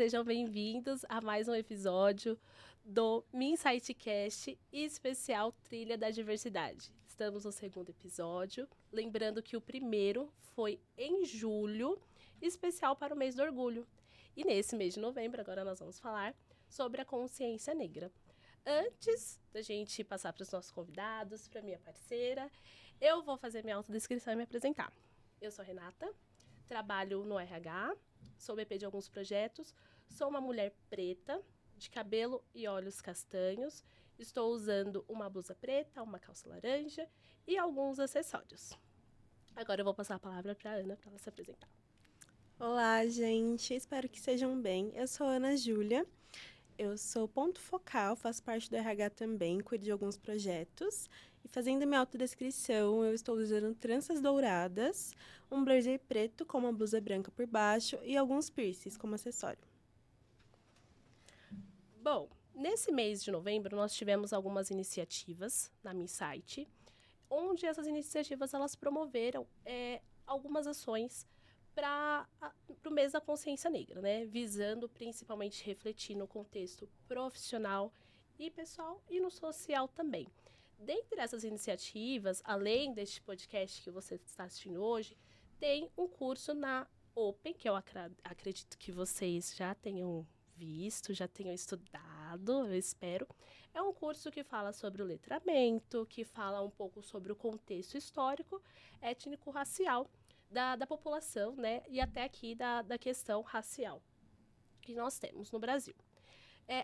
sejam bem-vindos a mais um episódio do MinsightCast especial Trilha da Diversidade. Estamos no segundo episódio, lembrando que o primeiro foi em julho, especial para o mês do orgulho. E nesse mês de novembro, agora nós vamos falar sobre a consciência negra. Antes da gente passar para os nossos convidados, para minha parceira, eu vou fazer minha autodescrição e me apresentar. Eu sou Renata, trabalho no RH, sou BP de alguns projetos, sou uma mulher preta, de cabelo e olhos castanhos, estou usando uma blusa preta, uma calça laranja e alguns acessórios. Agora eu vou passar a palavra para a Ana para ela se apresentar. Olá, gente. Espero que estejam bem. Eu sou a Ana Júlia. Eu sou ponto focal, faço parte do RH também, cuido de alguns projetos. E fazendo minha autodescrição, eu estou usando tranças douradas, um blazer preto com uma blusa branca por baixo e alguns piercings como acessório. Bom, nesse mês de novembro nós tivemos algumas iniciativas na MinSight, onde essas iniciativas elas promoveram algumas ações para o mês da consciência negra, né? Visando principalmente refletir no contexto profissional e pessoal e no social também. Dentre essas iniciativas, além deste podcast que você está assistindo hoje, tem um curso na Open, que eu acredito que vocês já tenham visto, já tenham estudado, eu espero. É um curso que fala sobre o letramento, que fala um pouco sobre o contexto histórico, étnico-racial da população, né? E até aqui da questão racial que nós temos no Brasil.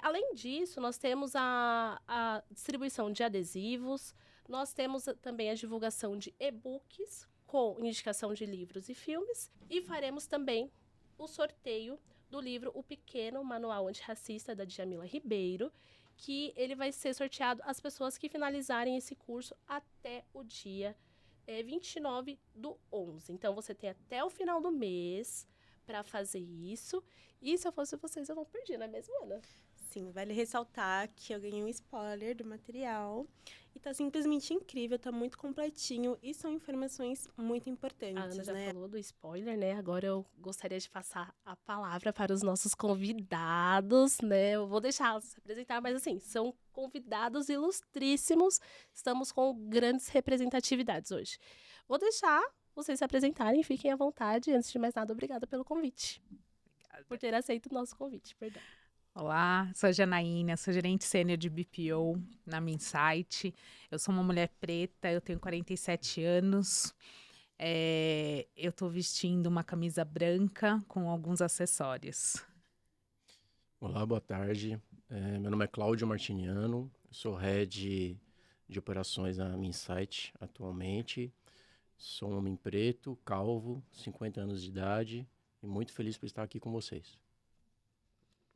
Além disso, nós temos a distribuição de adesivos, nós temos também a divulgação de e-books com indicação de livros e filmes e faremos também o sorteio do livro O Pequeno Manual Antirracista, da Djamila Ribeiro, que ele vai ser sorteado às pessoas que finalizarem esse curso até o dia 29/11. Então, você tem até o final do mês para fazer isso. E se eu fosse vocês, eu não perdi, não é mesmo, Ana? Sim, vale ressaltar que eu ganhei um spoiler do material e tá simplesmente incrível, tá muito completinho e são informações muito importantes, A Ana já né? falou do spoiler, né? Agora eu gostaria de passar a palavra para os nossos convidados, né? Eu vou deixá-los se apresentar, mas assim, são convidados ilustríssimos. Estamos com grandes representatividades hoje. Vou deixar vocês se apresentarem, fiquem à vontade. Antes de mais nada, obrigada pelo convite. Obrigada. Por ter aceito o nosso convite, perdão. Olá, sou a Janaína, sou gerente sênior de BPO na MinSight. Eu sou uma mulher preta, eu tenho 47 anos. Eu estou vestindo uma camisa branca com alguns acessórios. Olá, boa tarde. Meu nome é Cláudio Martiniano, eu sou head de operações na MinSight atualmente. Sou um homem preto, calvo, 50 anos de idade e muito feliz por estar aqui com vocês.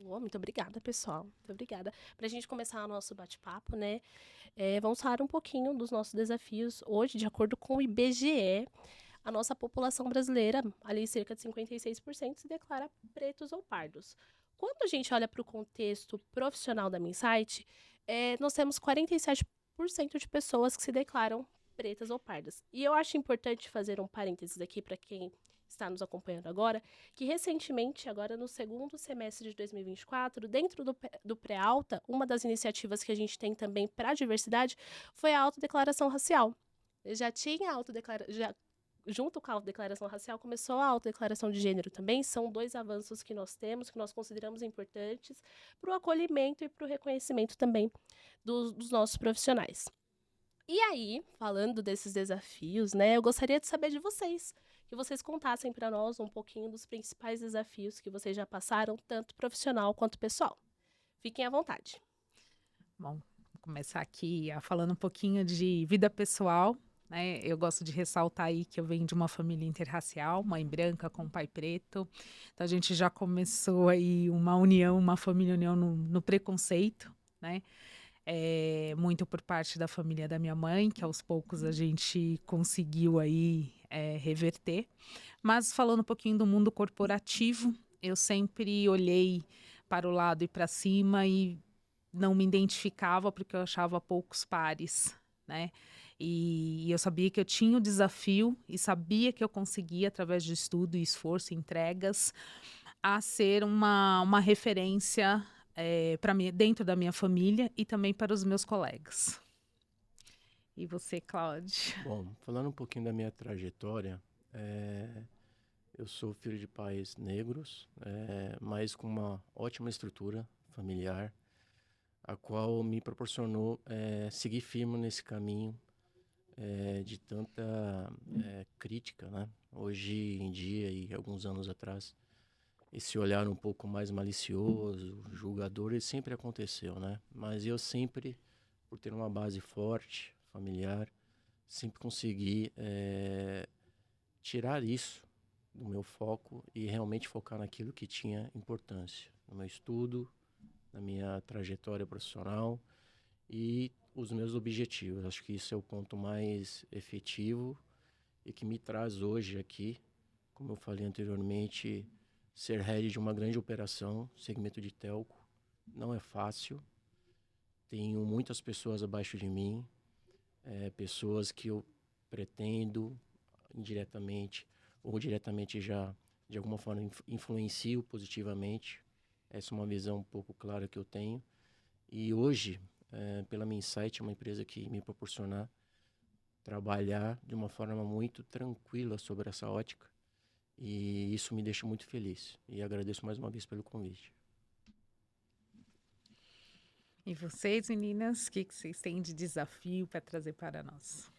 Muito obrigada, pessoal. Muito obrigada. Para a gente começar o nosso bate-papo, né? Vamos falar um pouquinho dos nossos desafios. Hoje, de acordo com o IBGE, a nossa população brasileira, ali cerca de 56%, se declara pretos ou pardos. Quando a gente olha para o contexto profissional da MinSight, nós temos 47% de pessoas que se declaram pretas ou pardas. E eu acho importante fazer um parênteses aqui para quem está nos acompanhando agora, que recentemente, agora no segundo semestre de 2024, dentro do pré-alta, uma das iniciativas que a gente tem também para a diversidade foi a autodeclaração racial. Já tinha a autodeclaração, junto com a autodeclaração racial, começou a autodeclaração de gênero também. São dois avanços que nós temos, que nós consideramos importantes para o acolhimento e para o reconhecimento também dos nossos profissionais. E aí, falando desses desafios, né, eu gostaria de saber de vocês, que vocês contassem para nós um pouquinho dos principais desafios que vocês já passaram, tanto profissional quanto pessoal. Fiquem à vontade. Bom, vou começar aqui falando um pouquinho de vida pessoal, né? Eu gosto de ressaltar aí que eu venho de uma família interracial, mãe branca com pai preto. Então a gente já começou aí uma união, uma família união no preconceito, né? Muito por parte da família da minha mãe, que aos poucos a gente conseguiu aí reverter. Mas falando um pouquinho do mundo corporativo, eu sempre olhei para o lado e para cima e não me identificava porque eu achava poucos pares, né? E eu sabia que eu tinha o desafio e sabia que eu conseguia, através de estudo, esforço, entregas, a ser uma referência dentro da minha família e também para os meus colegas. E você, Cláudio? Bom, falando um pouquinho da minha trajetória, eu sou filho de pais negros, mas com uma ótima estrutura familiar, a qual me proporcionou seguir firme nesse caminho de tanta crítica, né? Hoje em dia e alguns anos atrás, esse olhar um pouco mais malicioso, julgador, ele sempre aconteceu, né? Mas eu sempre, por ter uma base forte, familiar, sempre consegui tirar isso do meu foco e realmente focar naquilo que tinha importância, no meu estudo, na minha trajetória profissional e os meus objetivos. Acho que isso é o ponto mais efetivo e que me traz hoje aqui, como eu falei anteriormente, ser head de uma grande operação, segmento de telco, não é fácil. Tenho muitas pessoas abaixo de mim, pessoas que eu pretendo indiretamente ou diretamente já, de alguma forma, influencio positivamente. Essa é uma visão um pouco clara que eu tenho. E hoje, pela minha Insight, é uma empresa que me proporciona trabalhar de uma forma muito tranquila sobre essa ótica. E isso me deixa muito feliz. E agradeço mais uma vez pelo convite. E vocês, meninas, o que vocês têm de desafio para trazer para nós?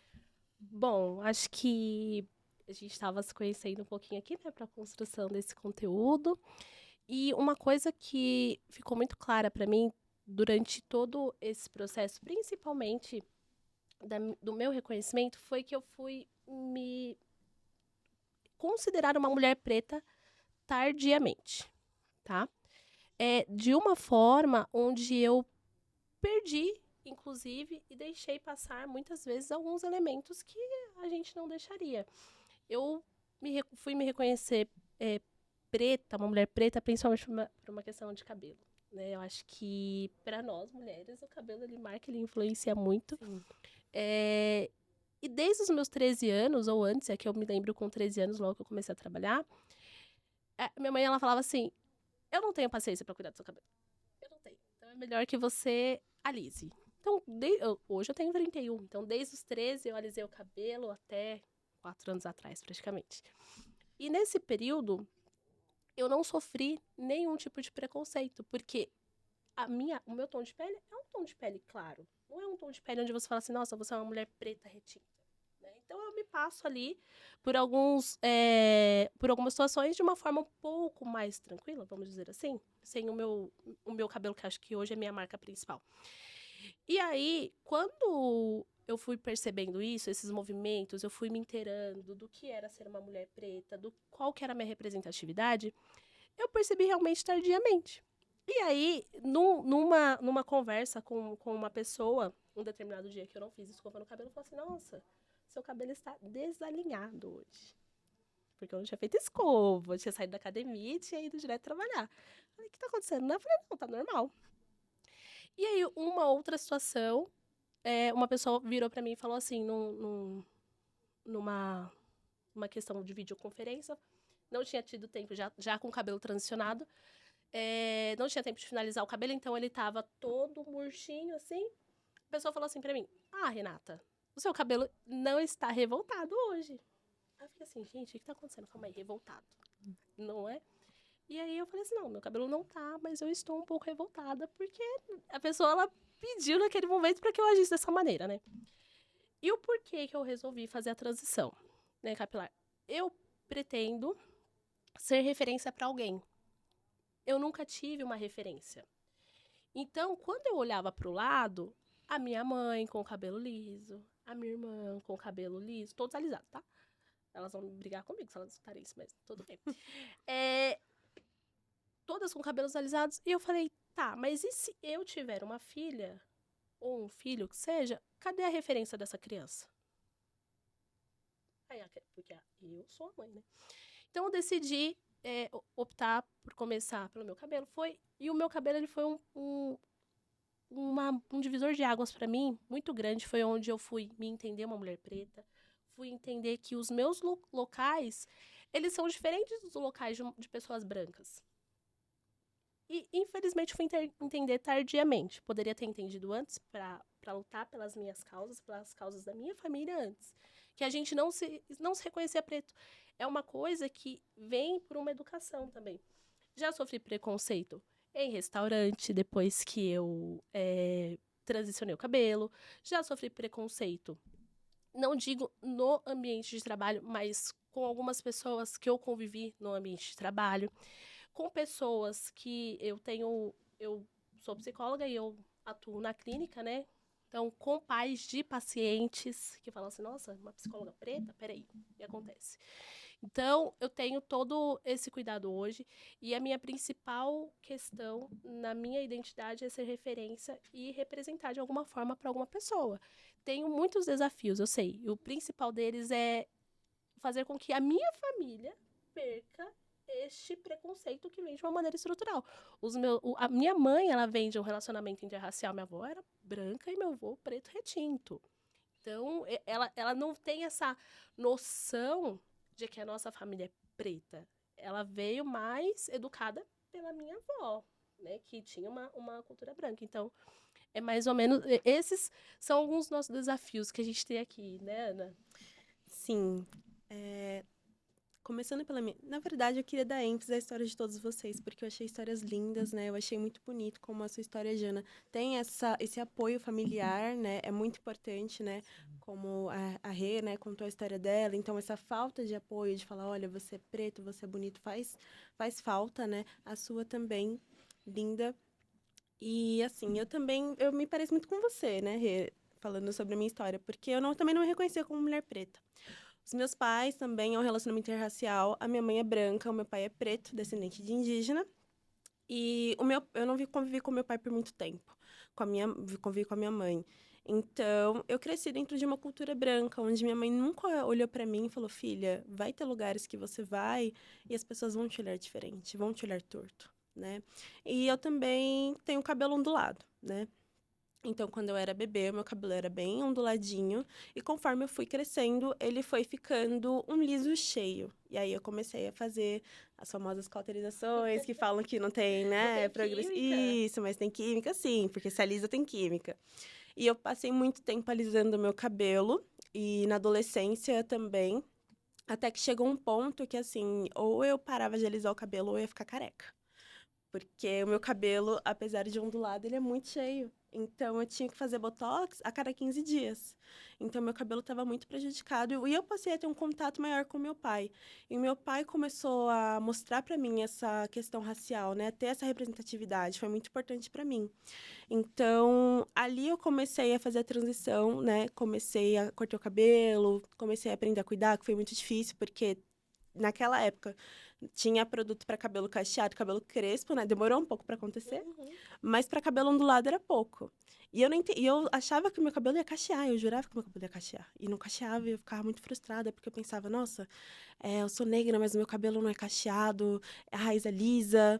Bom, acho que a gente estava se conhecendo um pouquinho aqui, né, para a construção desse conteúdo. E uma coisa que ficou muito clara para mim durante todo esse processo, principalmente do meu reconhecimento, foi que eu fui me considerar uma mulher preta tardiamente, tá? De uma forma onde eu perdi, inclusive, e deixei passar muitas vezes alguns elementos que a gente não deixaria. Eu fui me reconhecer preta, uma mulher preta, principalmente por uma questão de cabelo. Né? Eu acho que, para nós, mulheres, o cabelo, ele marca, ele influencia muito. E desde os meus 13 anos, ou antes, que eu me lembro com 13 anos, logo que eu comecei a trabalhar, minha mãe, ela falava assim, eu não tenho paciência para cuidar do seu cabelo. Eu não tenho. Então, é melhor que você alise. Então, hoje eu tenho 31. Então, desde os 13, eu alisei o cabelo até 4 anos atrás, praticamente. E nesse período, eu não sofri nenhum tipo de preconceito, porque o meu tom de pele é um tom de pele claro. Não é um tom de pele onde você fala assim, nossa, você é uma mulher preta retinta. Né? Então, eu me passo ali por algumas situações de uma forma um pouco mais tranquila, vamos dizer assim, sem o meu cabelo, que acho que hoje é minha marca principal. E aí, quando eu fui percebendo isso, esses movimentos, eu fui me inteirando do que era ser uma mulher preta, do qual que era a minha representatividade, eu percebi realmente tardiamente. E aí, numa conversa com uma pessoa, um determinado dia que eu não fiz escova no cabelo, eu falei assim, nossa, seu cabelo está desalinhado hoje. Porque eu não tinha feito escova, eu tinha saído da academia e tinha ido direto trabalhar. Eu falei, o que tá acontecendo? Eu falei, não, tá normal. E aí, uma outra situação, uma pessoa virou pra mim e falou assim, numa questão de videoconferência, não tinha tido tempo, já com o cabelo transicionado, não tinha tempo de finalizar o cabelo, então ele tava todo murchinho, assim. A pessoa falou assim pra mim, Renata, o seu cabelo não está revoltado hoje. Aí eu fiquei assim, gente, o que tá acontecendo? Calma aí, revoltado, não é? E aí eu falei assim, não, meu cabelo não tá, mas eu estou um pouco revoltada, porque a pessoa, ela pediu naquele momento para que eu agisse dessa maneira, né? E o porquê que eu resolvi fazer a transição, né, capilar? Eu pretendo ser referência para alguém. Eu nunca tive uma referência. Então, quando eu olhava para o lado, a minha mãe com o cabelo liso, a minha irmã com o cabelo liso, todos alisados, tá? Elas vão brigar comigo se elas escutarem isso, mas tudo bem. Todas com cabelos alisados. E eu falei, tá, mas e se eu tiver uma filha, ou um filho que seja, cadê a referência dessa criança? Porque eu sou a mãe, né? Então, eu decidi optar por começar pelo meu cabelo. E o meu cabelo, ele foi um divisor de águas para mim, muito grande. Foi onde eu fui me entender uma mulher preta. Fui entender que os meus locais, eles são diferentes dos locais de pessoas brancas. E, infelizmente, fui entender tardiamente. Poderia ter entendido antes para lutar pelas minhas causas, pelas causas da minha família antes. Que a gente não se reconhecia preto. É uma coisa que vem por uma educação também. Já sofri preconceito em restaurante, depois que eu transicionei o cabelo. Já sofri preconceito, não digo no ambiente de trabalho, mas com algumas pessoas que eu convivi no ambiente de trabalho. Com pessoas que eu sou psicóloga e eu atuo na clínica, né? Então, com pais de pacientes que falam assim, nossa, uma psicóloga preta? Peraí, o que acontece? Então, eu tenho todo esse cuidado hoje e a minha principal questão na minha identidade é ser referência e representar de alguma forma para alguma pessoa. Tenho muitos desafios, eu sei. E o principal deles é fazer com que a minha família perca este preconceito que vem de uma maneira estrutural. A minha mãe, ela vem de um relacionamento interracial. Minha avó era branca e meu avô preto retinto. Então, ela não tem essa noção de que a nossa família é preta. Ela veio mais educada pela minha avó, né? Que tinha uma cultura branca. Então, é mais ou menos... Esses são alguns dos nossos desafios que a gente tem aqui, né, Ana? Sim. Começando pela minha... Na verdade, eu queria dar ênfase à história de todos vocês, porque eu achei histórias lindas, né? Eu achei muito bonito como a sua história, Jana, tem esse apoio familiar, né? É muito importante, né? Como a Rê, né, contou a história dela. Então, essa falta de apoio, de falar, olha, você é preto, você é bonito, faz falta, né? A sua também, linda. E, assim, eu me pareço muito com você, né, Rê? Falando sobre a minha história, porque também não me reconhecia como mulher preta. Os meus pais também é um relacionamento interracial. A minha mãe é branca, o meu pai é preto, descendente de indígena. E eu não convivi com meu pai por muito tempo. Convivi com a minha mãe. Então, eu cresci dentro de uma cultura branca, onde minha mãe nunca olhou para mim e falou: filha, vai ter lugares que você vai e as pessoas vão te olhar diferente, vão te olhar torto, né? E eu também tenho cabelo ondulado, né? Então, quando eu era bebê, meu cabelo era bem onduladinho. E conforme eu fui crescendo, ele foi ficando um liso cheio. E aí eu comecei a fazer as famosas cauterizações, que falam que não tem, né? Não tem química? Isso, mas tem química sim, porque se alisa tem química. E eu passei muito tempo alisando meu cabelo. E na adolescência também. Até que chegou um ponto que, assim, ou eu parava de alisar o cabelo ou eu ia ficar careca. Porque o meu cabelo, apesar de ondulado, ele é muito cheio. Então, eu tinha que fazer botox a cada 15 dias. Então, meu cabelo estava muito prejudicado. E eu passei a ter um contato maior com meu pai. E meu pai começou a mostrar para mim essa questão racial, né? Ter essa representatividade. Foi muito importante para mim. Então, ali eu comecei a fazer a transição, né? Comecei a cortar o cabelo, comecei a aprender a cuidar, que foi muito difícil, porque naquela época tinha produto para cabelo cacheado, cabelo crespo, né? Demorou um pouco para acontecer, mas para cabelo ondulado era pouco. E eu achava que o meu cabelo ia cachear, eu jurava que o meu cabelo ia cachear. E não cacheava, e eu ficava muito frustrada, porque eu pensava, nossa, eu sou negra, mas o meu cabelo não é cacheado, a raiz é lisa.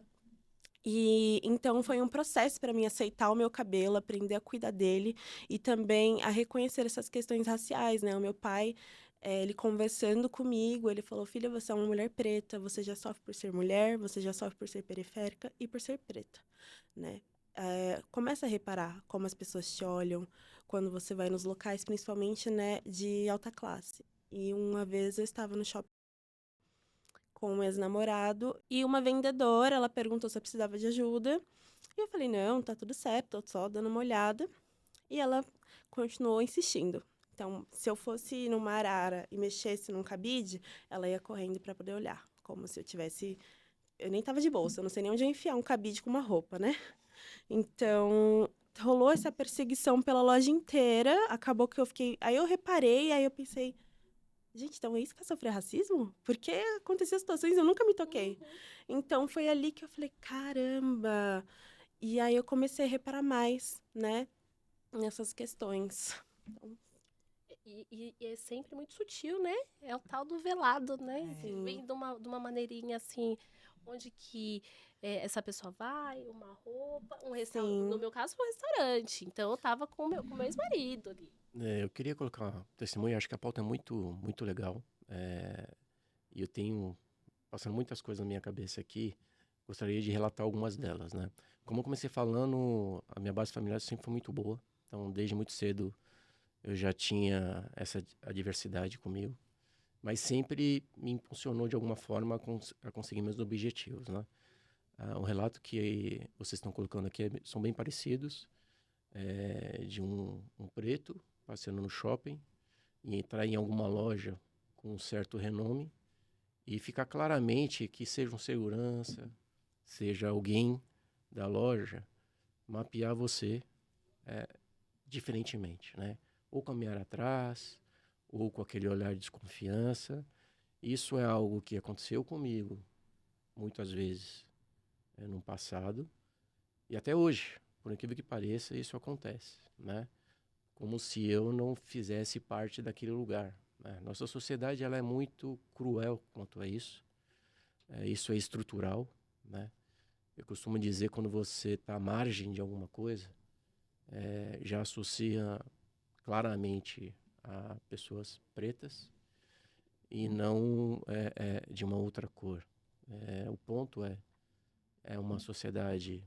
E então foi um processo para mim aceitar o meu cabelo, aprender a cuidar dele e também a reconhecer essas questões raciais, né? O meu pai, ele conversando comigo, ele falou: filha, você é uma mulher preta, você já sofre por ser mulher, você já sofre por ser periférica e por ser preta, né? Começa a reparar como as pessoas te olham quando você vai nos locais, principalmente, né, de alta classe. E uma vez eu estava no shopping com um ex-namorado e uma vendedora, ela perguntou se eu precisava de ajuda. E eu falei, não, tá tudo certo, tô só dando uma olhada. E ela continuou insistindo. Então, se eu fosse numa arara e mexesse num cabide, ela ia correndo para poder olhar, como se eu tivesse... Eu nem tava de bolsa, eu não sei nem onde eu ia enfiar um cabide com uma roupa, né? Então, rolou essa perseguição pela loja inteira, acabou que eu fiquei... Aí eu reparei, aí eu pensei, gente, então é isso que é sofrer racismo? Porque aconteciam situações e eu nunca me toquei. Então, foi ali que eu falei, caramba! E aí eu comecei a reparar mais, né, nessas questões. E é sempre muito sutil, né? É o tal do velado, né? Sim. Vem de uma maneirinha assim, onde que essa pessoa vai, uma roupa, um restaurante. Sim. No meu caso, foi um restaurante. Então, eu tava com meu ex-marido ali. Eu queria colocar um testemunho, acho que a pauta é muito, muito legal. E eu tenho passando muitas coisas na minha cabeça aqui. gostaria de relatar algumas delas, né? Como eu comecei falando, a minha base familiar sempre foi muito boa. Então, desde muito cedo, eu já tinha a diversidade comigo. Mas sempre me impulsionou, de alguma forma, a conseguir meus objetivos, né? O relato que vocês estão colocando aqui são bem parecidos. De um preto passeando no shopping e entrar em alguma loja com um certo renome e ficar claramente que seja um segurança, seja alguém da loja, mapear você diferentemente, né? Ou caminhar atrás, ou com aquele olhar de desconfiança. Isso é algo que aconteceu comigo muitas vezes no passado e até hoje, por incrível que pareça, isso acontece, né? Como se eu não fizesse parte daquele lugar, né? Nossa sociedade, ela é muito cruel quanto a isso. Isso é estrutural, né? Eu costumo dizer, quando você está à margem de alguma coisa, já associa claramente a pessoas pretas e não de uma outra cor. O ponto é uma sociedade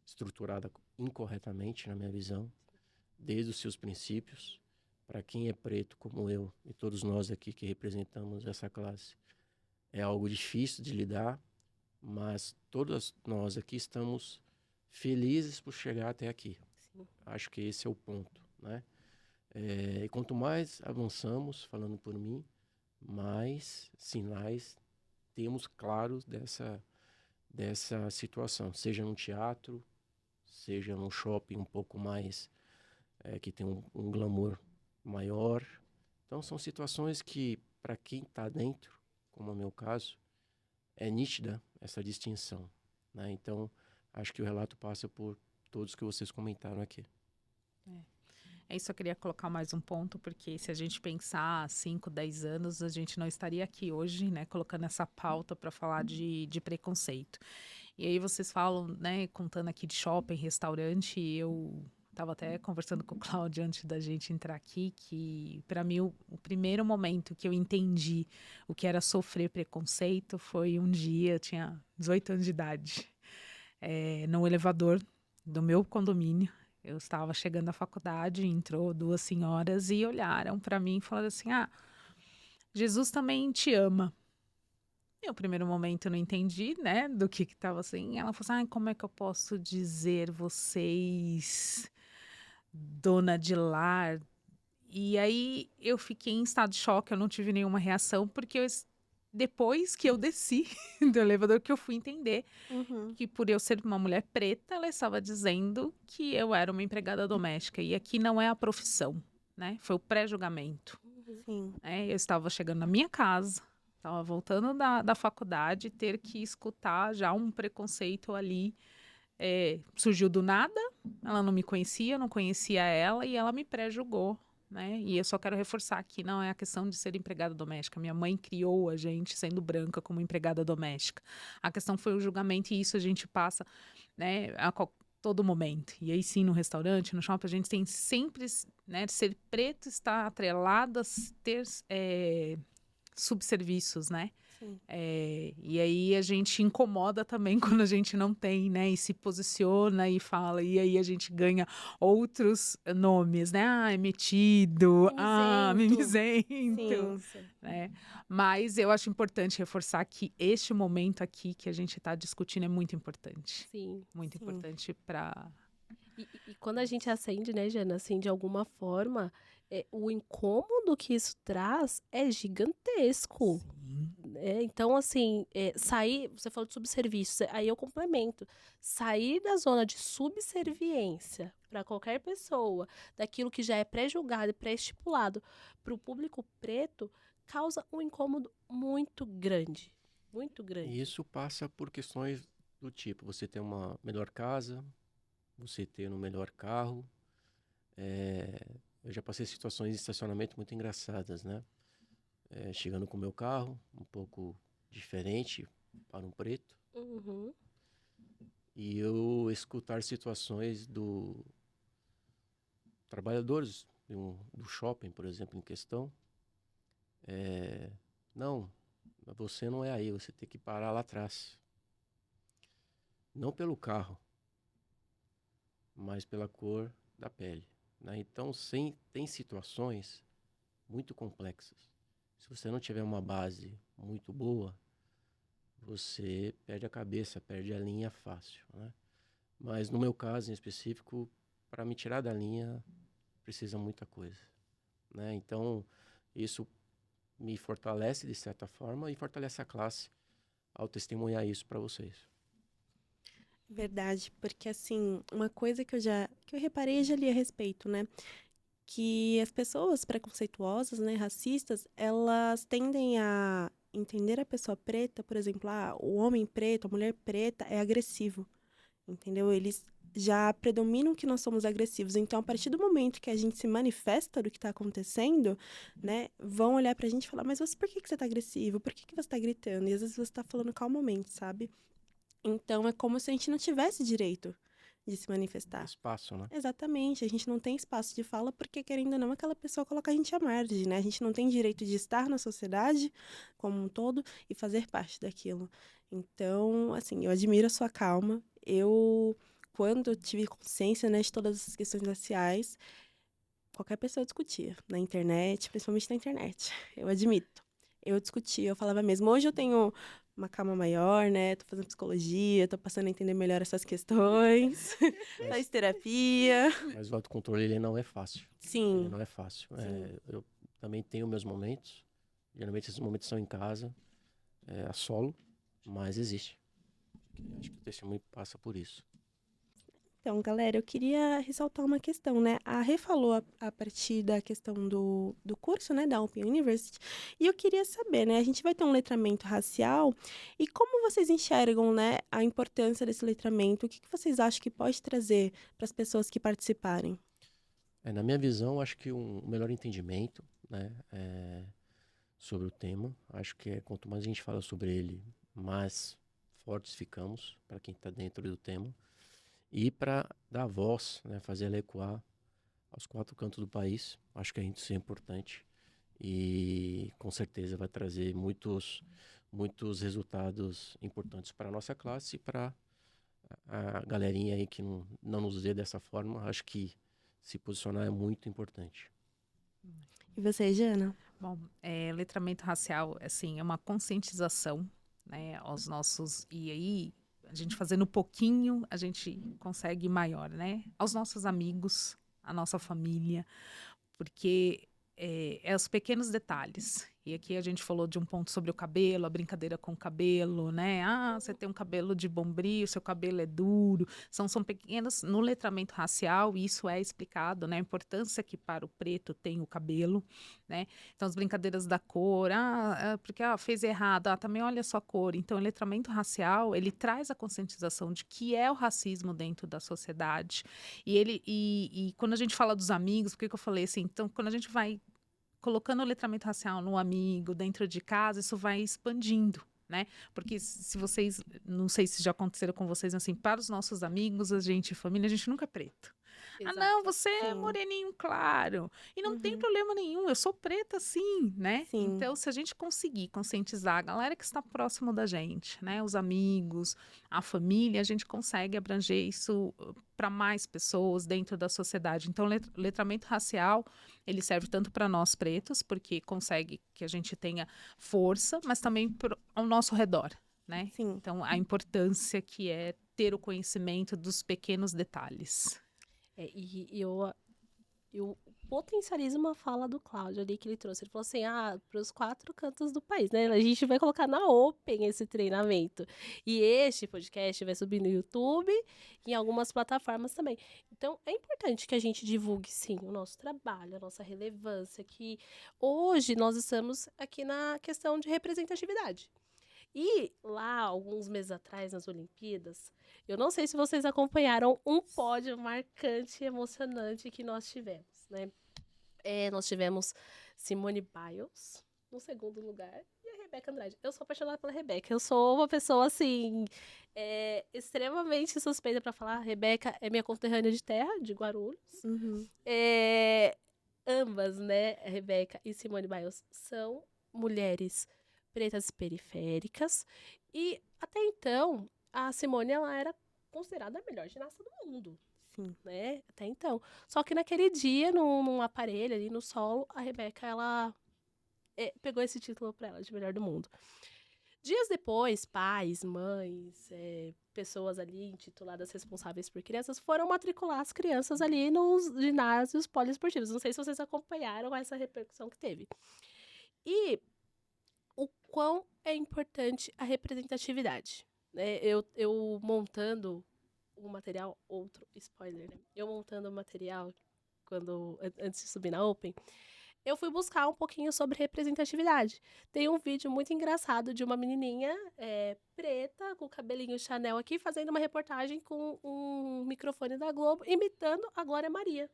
estruturada incorretamente, na minha visão, desde os seus princípios. Para quem é preto como eu e todos nós aqui que representamos essa classe, é algo difícil de lidar, mas todos nós aqui estamos felizes por chegar até aqui. Sim. Acho que esse é o ponto, né? E quanto mais avançamos, falando por mim, mais sinais temos claros dessa situação, seja num teatro, seja num shopping um pouco mais, que tem um glamour maior. Então são situações que, para quem está dentro, como é o meu caso, é nítida essa distinção, né? Então, acho que o relato passa por todos que vocês comentaram aqui. É isso, eu queria colocar mais um ponto, porque se a gente pensar 5, 10 anos, a gente não estaria aqui hoje, né, colocando essa pauta para falar de preconceito. E aí vocês falam, né, contando aqui de shopping, restaurante, eu estava até conversando com o Cláudio antes da gente entrar aqui, que para mim o primeiro momento que eu entendi o que era sofrer preconceito foi um dia, eu tinha 18 anos de idade, no elevador do meu condomínio. Eu estava chegando à faculdade, entrou 2 senhoras e olharam para mim e falaram assim: Jesus também te ama. No primeiro momento eu não entendi, né, do que estava assim. Ela falou assim: como é que eu posso dizer vocês, dona de lar? E aí eu fiquei em estado de choque, eu não tive nenhuma reação, porque depois que eu desci do elevador que eu fui entender que por eu ser uma mulher preta, ela estava dizendo que eu era uma empregada doméstica. E aqui não é a profissão, né? Foi o pré-julgamento. Sim. Eu estava chegando na minha casa, estava voltando da faculdade, ter que escutar já um preconceito ali. Surgiu do nada, ela não me conhecia, eu não conhecia ela e ela me pré-julgou. Né? E eu só quero reforçar que não é a questão de ser empregada doméstica. Minha mãe criou a gente sendo branca como empregada doméstica. A questão foi o julgamento e isso a gente passa, né, todo momento. E aí sim, no restaurante, no shopping, a gente tem sempre, né, ser preto está atrelado a ter subserviços, né? Sim. E aí a gente incomoda também quando a gente não tem, né? E se posiciona e fala, e aí a gente ganha outros nomes, né? Metido, mimizento. Sim. Né? Mas eu acho importante reforçar que este momento aqui que a gente está discutindo é muito importante. Sim. Muito importante para... E quando a gente acende, né, Jana, assim, de alguma forma, o incômodo que isso traz é gigantesco. Sim. Então, assim, sair, você falou de subserviço, aí eu complemento. Sair da zona de subserviência para qualquer pessoa, daquilo que já é pré-julgado e pré-estipulado para o público preto, causa um incômodo muito grande. Muito grande. E isso passa por questões do tipo, você ter uma melhor casa, você ter um melhor carro. Eu já passei situações de estacionamento muito engraçadas, né? Chegando com o meu carro, um pouco diferente para um preto. Uhum. E eu escutar situações do trabalhadores do shopping, por exemplo, em questão. Não, você não é aí, você tem que parar lá atrás. não pelo carro, mas pela cor da pele, né? Então, tem situações muito complexas. Se você não tiver uma base muito boa, você perde a cabeça, perde a linha fácil, né? Mas no meu caso em específico, para me tirar da linha, precisa muita coisa, né? Então, isso me fortalece de certa forma e fortalece a classe ao testemunhar isso para vocês. Verdade, porque assim, uma coisa que eu reparei e já li a respeito, né? Que as pessoas preconceituosas, né, racistas, elas tendem a entender a pessoa preta, por exemplo, o homem preto, a mulher preta é agressivo, entendeu? Eles já predominam que nós somos agressivos. Então, a partir do momento que a gente se manifesta do que está acontecendo, né, vão olhar pra gente e falar, mas por que você tá agressivo? Por que você tá gritando? E às vezes você tá falando calmamente, sabe? Então, é como se a gente não tivesse direito de se manifestar. Espaço, né? Exatamente, a gente não tem espaço de fala porque, querendo ou não, aquela pessoa coloca a gente à margem, né? A gente não tem direito de estar na sociedade como um todo e fazer parte daquilo. Então, assim, eu admiro a sua calma. Quando eu tive consciência, né, de todas essas questões raciais, qualquer pessoa discutia na internet, principalmente na internet. Eu admito. Eu discutia, eu falava mesmo. Hoje eu tenho uma calma maior, né? Tô fazendo psicologia, tô passando a entender melhor essas questões. Faz terapia. Mas o autocontrole, ele não é fácil. Sim. Ele não é fácil. Eu também tenho meus momentos. Geralmente esses momentos são em casa, a solo, mas existe. Acho que o testemunho passa por isso. Então, galera, eu queria ressaltar uma questão, né? A Rê falou a partir da questão do curso, né, da Open University, e eu queria saber, né, a gente vai ter um letramento racial, e como vocês enxergam, né, a importância desse letramento? O que vocês acham que pode trazer para as pessoas que participarem? Na minha visão, acho que um melhor entendimento, né, sobre o tema. Acho que quanto mais a gente fala sobre ele, mais fortes ficamos para quem está dentro do tema. E para dar voz, né, fazer ela ecoar aos 4 cantos do país. Acho que isso é importante e com certeza vai trazer muitos resultados importantes para a nossa classe e para a galerinha aí que não nos vê dessa forma. Acho que se posicionar é muito importante. E você, Jana? Bom, letramento racial, assim, é uma conscientização, né, aos nossos... E aí, a gente fazendo pouquinho, a gente consegue maior, né? Aos nossos amigos, a nossa família, porque é os pequenos detalhes. E aqui a gente falou de um ponto sobre o cabelo, a brincadeira com o cabelo, né? Você tem um cabelo de bombril, seu cabelo é duro. São pequenos, no letramento racial, isso é explicado, né? A importância que para o preto tem o cabelo, né? Então, as brincadeiras da cor, porque fez errado, também olha a sua cor. Então, o letramento racial, ele traz a conscientização de que é o racismo dentro da sociedade. E quando a gente fala dos amigos, por que eu falei assim? Então, quando a gente vai colocando o letramento racial no amigo, dentro de casa, isso vai expandindo, né? Porque se vocês, não sei se já aconteceram com vocês, assim, para os nossos amigos, família, a gente nunca é preto. Exato. Não, você é Sim. moreninho claro. E não tem problema nenhum, eu sou preta sim, né? Sim. Então, se a gente conseguir conscientizar a galera que está próximo da gente, né? Os amigos, a família, a gente consegue abranger isso para mais pessoas dentro da sociedade. Então, o letramento racial, ele serve tanto para nós pretos, porque consegue que a gente tenha força, mas também ao nosso redor, né? Sim. Então, a importância que é ter o conhecimento dos pequenos detalhes. E eu potencializo uma fala do Cláudio ali que ele trouxe. Ele falou assim, para os 4 cantos do país, né? A gente vai colocar na Open esse treinamento. E este podcast vai subir no YouTube e em algumas plataformas também. Então, é importante que a gente divulgue, sim, o nosso trabalho, a nossa relevância, que hoje nós estamos aqui na questão de representatividade. E lá, alguns meses atrás, nas Olimpíadas, eu não sei se vocês acompanharam um pódio marcante e emocionante que nós tivemos, né? Nós tivemos Simone Biles no segundo lugar e a Rebeca Andrade. Eu sou apaixonada pela Rebeca. Eu sou uma pessoa, assim, extremamente suspeita para falar. A Rebeca é minha conterrânea de terra, de Guarulhos. Ambas, né, Rebeca e Simone Biles, são mulheres pretas periféricas, e até então a Simone ela era considerada a melhor ginasta do mundo, Sim. né? Até então. Só que naquele dia, num aparelho ali no solo, a Rebeca, ela pegou esse título pra ela de melhor do mundo. Dias depois, pais, mães, pessoas ali intituladas responsáveis por crianças foram matricular as crianças ali nos ginásios poliesportivos. Não sei se vocês acompanharam essa repercussão que teve. E o quão é importante a representatividade, né? Eu montando o material, outro spoiler, né? Eu montando o material antes de subir na Open, eu fui buscar um pouquinho sobre representatividade. Tem um vídeo muito engraçado de uma menininha preta, com o cabelinho Chanel aqui, fazendo uma reportagem com um microfone da Globo, imitando a Glória Maria.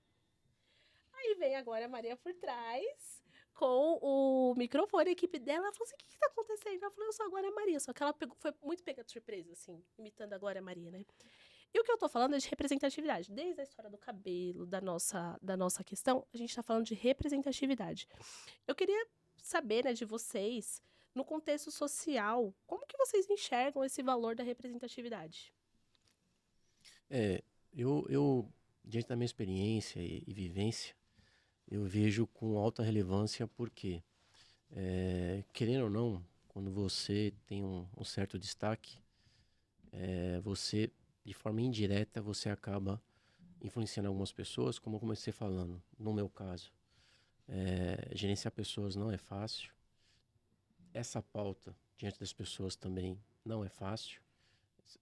Aí vem a Glória Maria por trás, com o microfone, a equipe dela, ela falou assim, o que tá acontecendo? Ela falou, eu sou a Glória Maria, só que ela foi muito pega de surpresa, assim, imitando a Glória Maria, né? E o que eu tô falando é de representatividade. Desde a história do cabelo, da nossa questão, a gente tá falando de representatividade. Eu queria saber, né, de vocês, no contexto social, como que vocês enxergam esse valor da representatividade? Eu diante da minha experiência e vivência, eu vejo com alta relevância porque, querendo ou não, quando você tem um certo destaque, você, de forma indireta, você acaba influenciando algumas pessoas, como eu comecei falando. No meu caso, gerenciar pessoas não é fácil. Essa pauta, diante das pessoas, também não é fácil.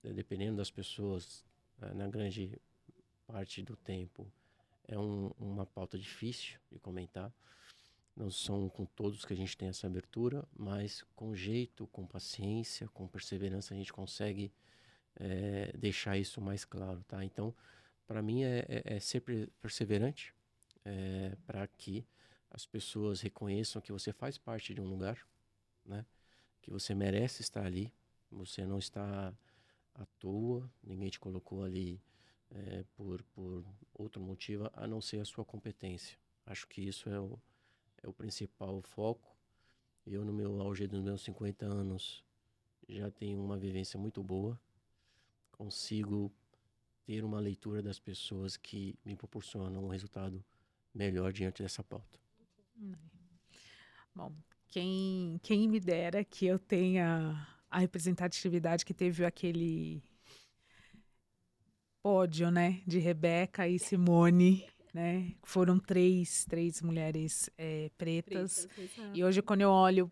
Dependendo das pessoas, na grande parte do tempo, é uma pauta difícil de comentar. Não são com todos que a gente tem essa abertura, mas com jeito, com paciência, com perseverança, a gente consegue deixar isso mais claro, tá? Então, para mim é ser perseverante, para que as pessoas reconheçam que você faz parte de um lugar, né? Que você merece estar ali, você não está à toa, ninguém te colocou ali por outro motivo a não ser a sua competência. Acho que isso é o principal foco. Eu, no meu auge dos meus 50 anos, já tenho uma vivência muito boa, consigo ter uma leitura das pessoas que me proporcionam um resultado melhor diante dessa pauta. Bom, quem me dera que eu tenha a representatividade que teve aquele pódio, né, de Rebeca e Simone, né? Foram três mulheres pretas. E hoje, quando eu olho,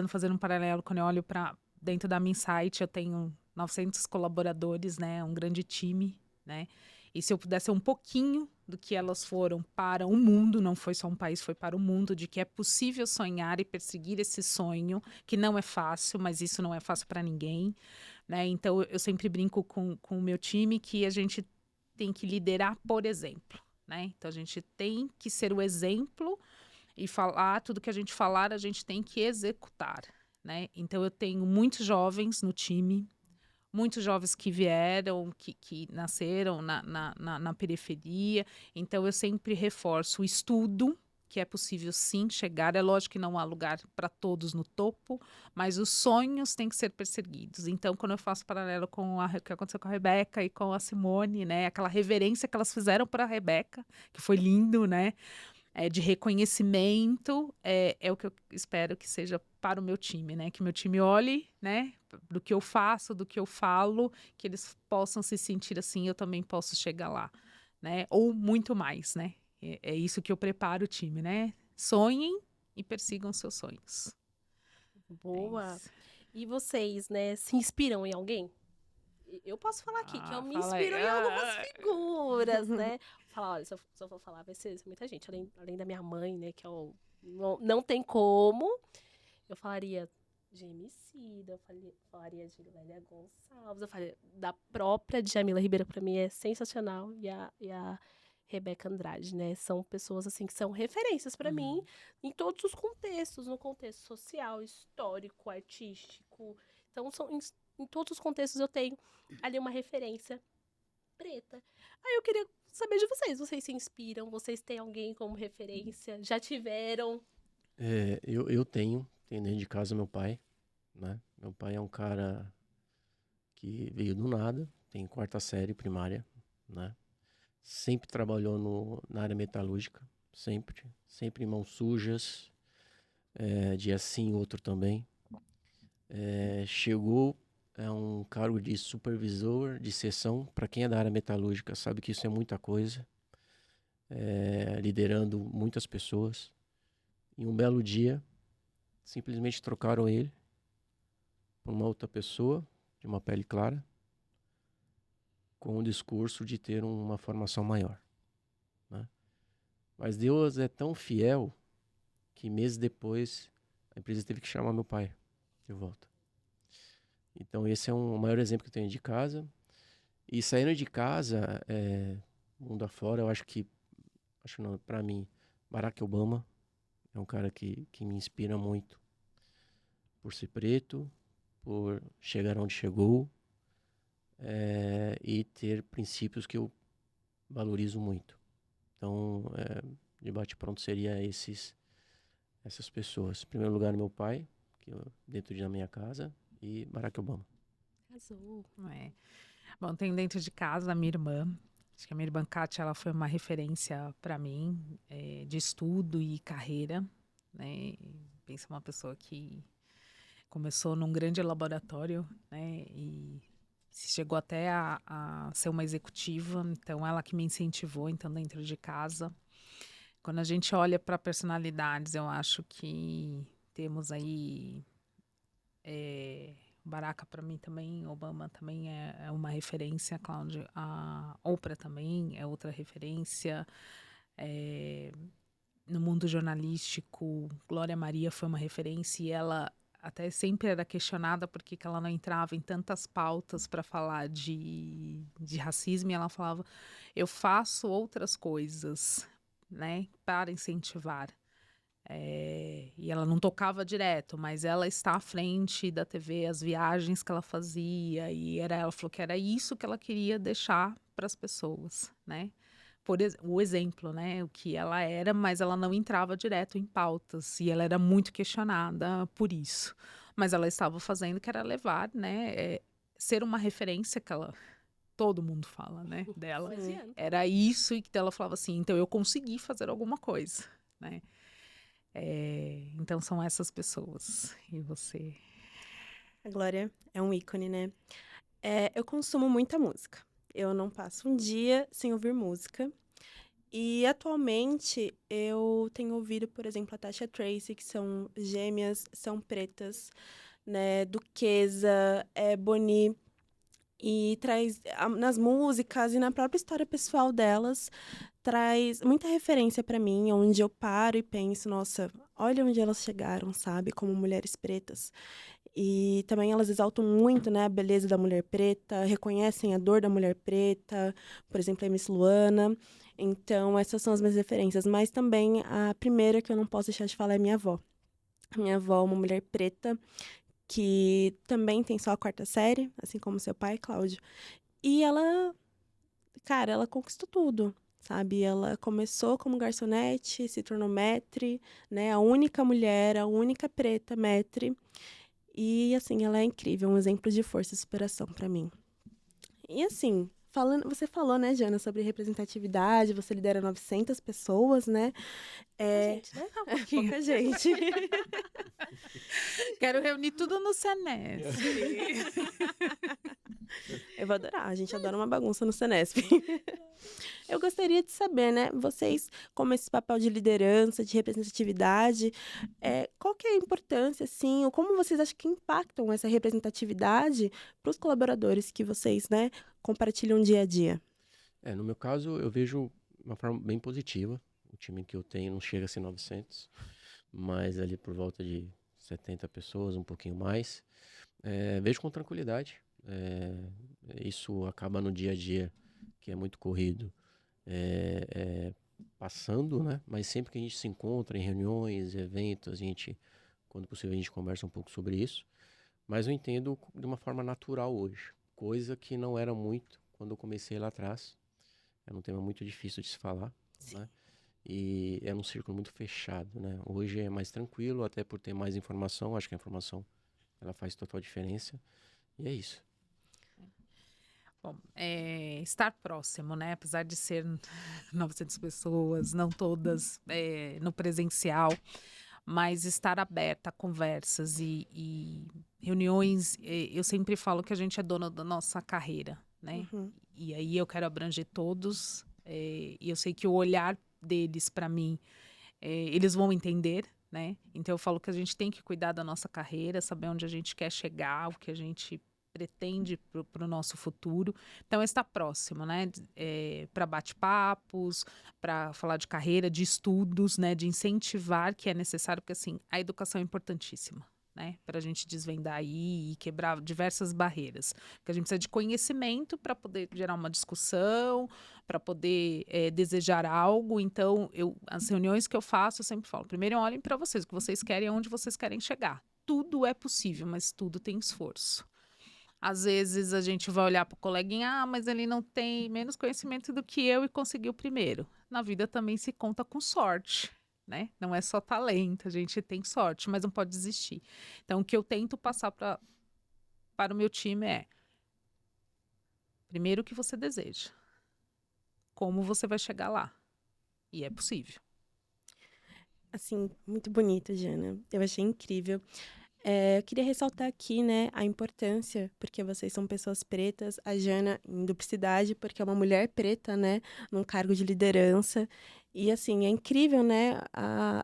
fazendo um paralelo, quando eu olho para dentro da minha site, eu tenho 900 colaboradores, né? Um grande time, né? E se eu pudesse ser um pouquinho do que elas foram para o mundo, não foi só um país, foi para o mundo, de que é possível sonhar e perseguir esse sonho, que não é fácil, mas isso não é fácil para ninguém, né? Então, eu sempre brinco com o meu time que a gente tem que liderar por exemplo, né? Então, a gente tem que ser o exemplo e falar, tudo que a gente falar, a gente tem que executar, né? Então, eu tenho muitos jovens no time, muitos jovens que vieram, que nasceram na periferia. Então, eu sempre reforço o estudo, que é possível sim chegar. É lógico que não há lugar para todos no topo, mas os sonhos têm que ser perseguidos. Então, quando eu faço paralelo com o que aconteceu com a Rebeca e com a Simone, né, aquela reverência que elas fizeram para a Rebeca, que foi lindo, né? De reconhecimento, é o que eu espero que seja para o meu time, né? Que meu time olhe, né? Do que eu faço, do que eu falo, que eles possam se sentir assim, eu também posso chegar lá, né? Ou muito mais, né? É isso que eu preparo o time, né? Sonhem e persigam seus sonhos. Boa. E vocês, né, se inspiram em alguém? Eu posso falar aqui que eu me inspiro em algumas figuras, né? Falar, olha, se eu for falar, vai ser muita gente. Além da minha mãe, né, que não tem como. Eu falaria de Emicida, eu falaria de Lélia Gonçalves, eu falaria da própria Djamila Ribeiro, pra mim é sensacional, e a Rebeca Andrade, né? São pessoas, assim, que são referências pra mim em todos os contextos, no contexto social, histórico, artístico. Então, em todos os contextos eu tenho ali uma referência preta. Aí eu queria saber de vocês se inspiram? Vocês têm alguém como referência? Já tiveram? Eu tenho dentro de casa meu pai, né? Meu pai é um cara que veio do nada, tem 4ª série primária, né? Sempre trabalhou na área metalúrgica, sempre em mãos sujas, dia sim, outro também. Chegou a um cargo de supervisor de seção. Para quem é da área metalúrgica sabe que isso é muita coisa, liderando muitas pessoas. E um belo dia, simplesmente trocaram ele por uma outra pessoa, de uma pele clara, com o discurso de ter uma formação maior, né? Mas Deus é tão fiel que meses depois a empresa teve que chamar meu pai de volta. Então esse é o maior exemplo que eu tenho de casa. E saindo de casa, mundo afora, eu acho não, para mim, Barack Obama é um cara que me inspira muito. Por ser preto, por chegar onde chegou, e ter princípios que eu valorizo muito. Então, de bate-pronto seria essas pessoas. Em primeiro lugar, meu pai, dentro da minha casa, e Barack Obama. Arrasou. Bom, tem dentro de casa a minha irmã. Acho que a minha irmã Kátia, ela foi uma referência para mim, de estudo e carreira, né? Pensa uma pessoa que começou num grande laboratório, né? E chegou até a ser uma executiva. Então, ela que me incentivou, então, dentro de casa. Quando a gente olha para personalidades, eu acho que temos aí Barack para mim também, Obama também é uma referência, Cláudia, a Oprah também é outra referência. No mundo jornalístico, Glória Maria foi uma referência e ela até sempre era questionada porque que ela não entrava em tantas pautas para falar de racismo, e ela falava, eu faço outras coisas, né, para incentivar. E ela não tocava direto, mas ela está à frente da TV, as viagens que ela fazia, e ela falou que era isso que ela queria deixar para as pessoas, né? O exemplo, né? O que ela era, mas ela não entrava direto em pautas, e ela era muito questionada por isso. Mas ela estava fazendo que era levar, né? Ser uma referência que todo mundo fala, né? Dela. Era isso, e que ela falava assim, então eu consegui fazer alguma coisa, né? Então são essas pessoas. E você? A Glória é um ícone, né? Eu consumo muita música. Eu não passo um dia sem ouvir música. E atualmente eu tenho ouvido, por exemplo, a Tasha Tracie, que são gêmeas, são pretas, né? Duquesa, Boni. E traz nas músicas e na própria história pessoal delas, traz muita referência para mim, onde eu paro e penso, nossa, olha onde elas chegaram, sabe, como mulheres pretas. E também elas exaltam muito, né, a beleza da mulher preta, reconhecem a dor da mulher preta, por exemplo, a Miss Luana. Então, essas são as minhas referências. Mas também a primeira que eu não posso deixar de falar é minha avó. Minha avó é uma mulher preta que também tem só a 4ª série, assim como seu pai, Cláudio. E ela, cara, ela conquistou tudo, sabe? Ela começou como garçonete, se tornou maître, né? A única mulher, a única preta maître. E, assim, ela é incrível, um exemplo de força e superação para mim. E, assim, você falou, né, Jana, sobre representatividade, você lidera 900 pessoas, né? Gente, né? Pouca gente. Quero reunir tudo no Senesp. Eu vou adorar, a gente adora uma bagunça no Senesp. Eu gostaria de saber, né, vocês, como esse papel de liderança, de representatividade, qual que é a importância, assim, ou como vocês acham que impactam essa representatividade para os colaboradores que vocês, né, compartilham dia a dia? No meu caso, eu vejo uma forma bem positiva. O time que eu tenho não chega a ser 900, mas ali por volta de 70 pessoas, um pouquinho mais. Vejo com tranquilidade. Isso acaba no dia a dia, que é muito corrido, passando, né? Mas sempre que a gente se encontra em reuniões, eventos, quando possível, a gente conversa um pouco sobre isso. Mas eu entendo de uma forma natural hoje, coisa que não era muito quando eu comecei lá atrás. É um tema muito difícil de se falar, né? E é um círculo muito fechado, né? Hoje é mais tranquilo, até por ter mais informação. Acho que a informação ela faz total diferença. E é isso. Bom, estar próximo, né? Apesar de ser 900 pessoas, não todas no presencial, mas estar aberta a conversas e reuniões. Eu sempre falo que a gente é dono da nossa carreira, né? Uhum. E aí eu quero abranger todos, e eu sei que o olhar deles para mim, eles vão entender, né? Então eu falo que a gente tem que cuidar da nossa carreira, saber onde a gente quer chegar, o que a gente pretende para o nosso futuro. Então, estar próximo, né? Para bate-papos, para falar de carreira, de estudos, né? De incentivar, que é necessário, porque assim, a educação é importantíssima. Né, para a gente desvendar aí e quebrar diversas barreiras. Porque a gente precisa de conhecimento para poder gerar uma discussão, para poder desejar algo. Então, as reuniões que eu faço, eu sempre falo, primeiro olhem para vocês, o que vocês querem, aonde vocês querem chegar. Tudo é possível, mas tudo tem esforço. Às vezes a gente vai olhar para o coleguinha, mas ele não tem menos conhecimento do que eu e conseguiu primeiro. Na vida também se conta com sorte, né? Não é só talento, a gente tem sorte, mas não pode desistir. Então, o que eu tento passar para o meu time é, primeiro, o que você deseja. Como você vai chegar lá. E é possível. Assim, muito bonito, Jana. Eu achei incrível. Eu queria ressaltar aqui, né, a importância, porque vocês são pessoas pretas, a Jana em duplicidade, porque é uma mulher preta, né, num cargo de liderança. E, assim, é incrível, né,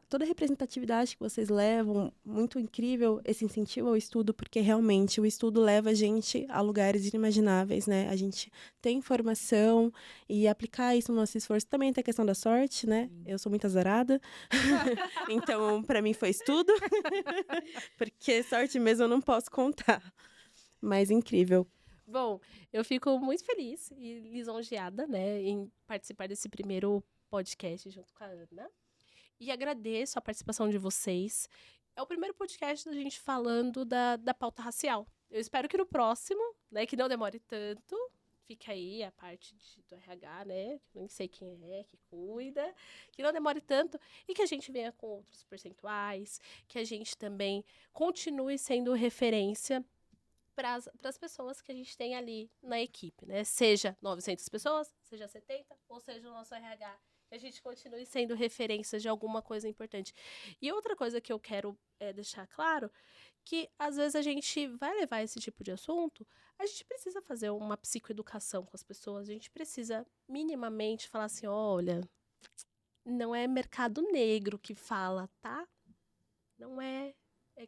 toda a representatividade que vocês levam, muito incrível esse incentivo ao estudo, porque realmente o estudo leva a gente a lugares inimagináveis, né, a gente tem informação e aplicar isso no nosso esforço. Também tem a questão da sorte, né, eu sou muito azarada, então, para mim foi estudo, porque sorte mesmo eu não posso contar. Mas incrível. Bom, eu fico muito feliz e lisonjeada, né, em participar desse primeiro podcast junto com a Ana. E agradeço a participação de vocês. É o primeiro podcast da gente falando da pauta racial. Eu espero que no próximo, né, que não demore tanto, fica aí a parte do RH, né, que nem sei quem é que cuida, que não demore tanto e que a gente venha com outros percentuais, que a gente também continue sendo referência para as pessoas que a gente tem ali na equipe, né? Seja 900 pessoas, seja 70, ou seja o nosso RH, que a gente continue sendo referência de alguma coisa importante. E outra coisa que eu quero deixar claro, que às vezes a gente vai levar esse tipo de assunto, a gente precisa fazer uma psicoeducação com as pessoas, a gente precisa minimamente falar assim, olha, não é mercado negro que fala, tá? Não é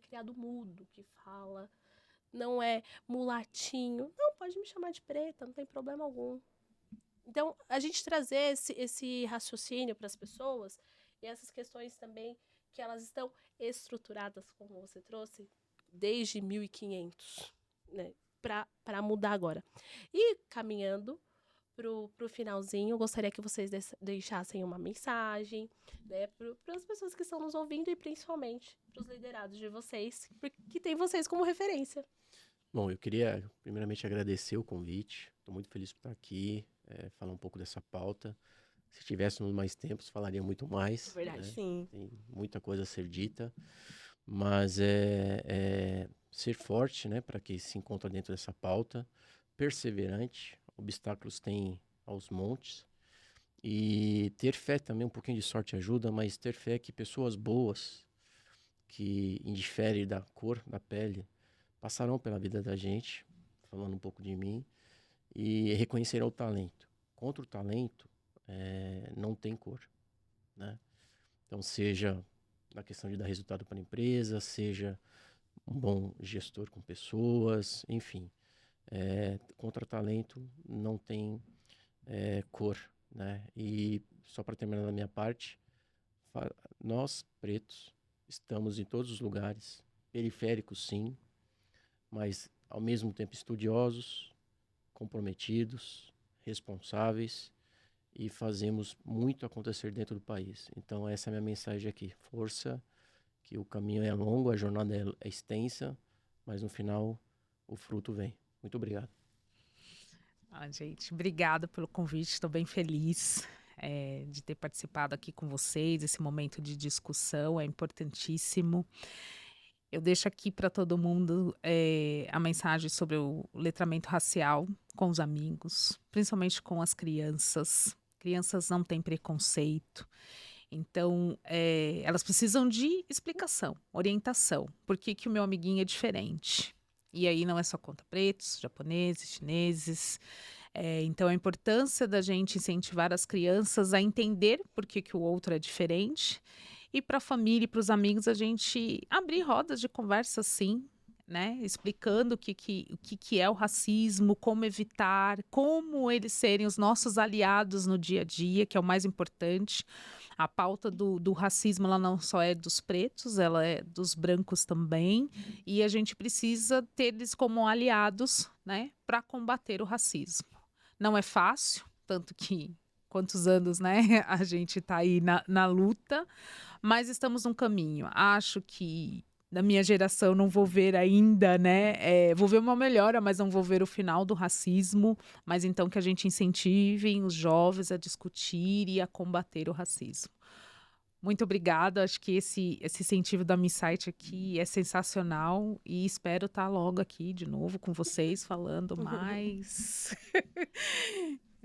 criado mudo que fala, não é mulatinho. Não, pode me chamar de preta, não tem problema algum. Então, a gente trazer esse raciocínio para as pessoas e essas questões também que elas estão estruturadas, como você trouxe, desde 1500, né, para mudar agora. E caminhando pro finalzinho, eu gostaria que vocês deixassem uma mensagem, né, para as pessoas que estão nos ouvindo e principalmente para os liderados de vocês, porque tem vocês como referência. Bom, eu queria primeiramente agradecer o convite. Estou muito feliz por estar aqui, falar um pouco dessa pauta. Se tivéssemos mais tempo, falaria muito mais. Verdade. Né? Sim. Tem muita coisa a ser dita, mas ser forte, né, para que se encontra dentro dessa pauta, perseverante, obstáculos tem aos montes, e ter fé também, um pouquinho de sorte ajuda, mas ter fé que pessoas boas, que indifere da cor da pele, passarão pela vida da gente, falando um pouco de mim, e reconhecerão o talento. Contra o talento, não tem cor, né? Então, seja na questão de dar resultado para a empresa, seja um bom gestor com pessoas, enfim. Contra talento não tem cor, né? E só para terminar da minha parte, nós, pretos, estamos em todos os lugares, periféricos sim, mas ao mesmo tempo estudiosos, comprometidos, responsáveis e fazemos muito acontecer dentro do país. Então essa é a minha mensagem aqui, força, que o caminho é longo, a jornada é extensa, mas no final o fruto vem. Muito obrigado. Gente, obrigada pelo convite, estou bem feliz de ter participado aqui com vocês, esse momento de discussão é importantíssimo. Eu deixo aqui para todo mundo a mensagem sobre o letramento racial com os amigos, principalmente com as crianças. Crianças não têm preconceito. Então, elas precisam de explicação, orientação. Por que que o meu amiguinho é diferente? E aí não é só contra pretos, japoneses, chineses. Então, a importância da gente incentivar as crianças a entender por que que o outro é diferente. E para a família e para os amigos, a gente abrir rodas de conversa, sim, né? Explicando o que é o racismo, como evitar, como eles serem os nossos aliados no dia a dia, que é o mais importante. A pauta do racismo, ela não só é dos pretos, ela é dos brancos também. E a gente precisa ter eles como aliados, né, para combater o racismo. Não é fácil, tanto que quantos anos, né, a gente está aí na luta, mas estamos num caminho. Acho que da minha geração não vou ver ainda, né? Vou ver uma melhora, mas não vou ver o final do racismo. Mas então que a gente incentive os jovens a discutir e a combater o racismo. Muito obrigada. Acho que esse incentivo da Minsite aqui é sensacional e espero estar logo aqui de novo com vocês falando mais.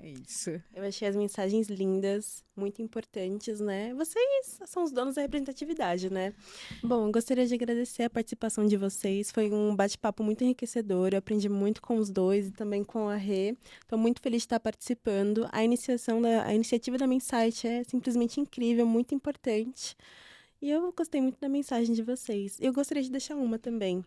É isso. Eu achei as mensagens lindas, muito importantes, né? Vocês são os donos da representatividade, né? Bom, eu gostaria de agradecer a participação de vocês. Foi um bate-papo muito enriquecedor. Eu aprendi muito com os dois e também com a Rê. Estou muito feliz de estar participando. A iniciativa da Minsite é simplesmente incrível, muito importante. E eu gostei muito da mensagem de vocês. Eu gostaria de deixar uma também.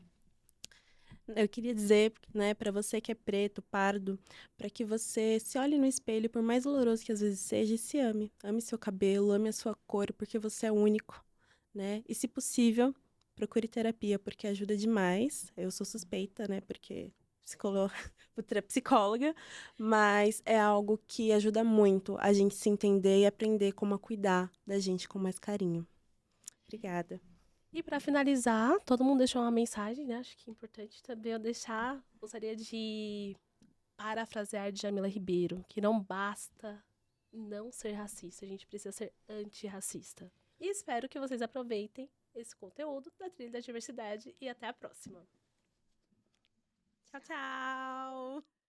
Eu queria dizer, né, para você que é preto, pardo, para que você se olhe no espelho, por mais doloroso que às vezes seja, e se ame. Ame seu cabelo, ame a sua cor, porque você é único, né? E se possível, procure terapia, porque ajuda demais. Eu sou suspeita, né, porque psicóloga, mas é algo que ajuda muito a gente se entender e aprender como a cuidar da gente com mais carinho. Obrigada. E para finalizar, todo mundo deixou uma mensagem, né? Acho que é importante também eu deixar. Gostaria de parafrasear de Jamila Ribeiro, que não basta não ser racista, a gente precisa ser antirracista. E espero que vocês aproveitem esse conteúdo da Trilha da Diversidade e até a próxima. Tchau, tchau!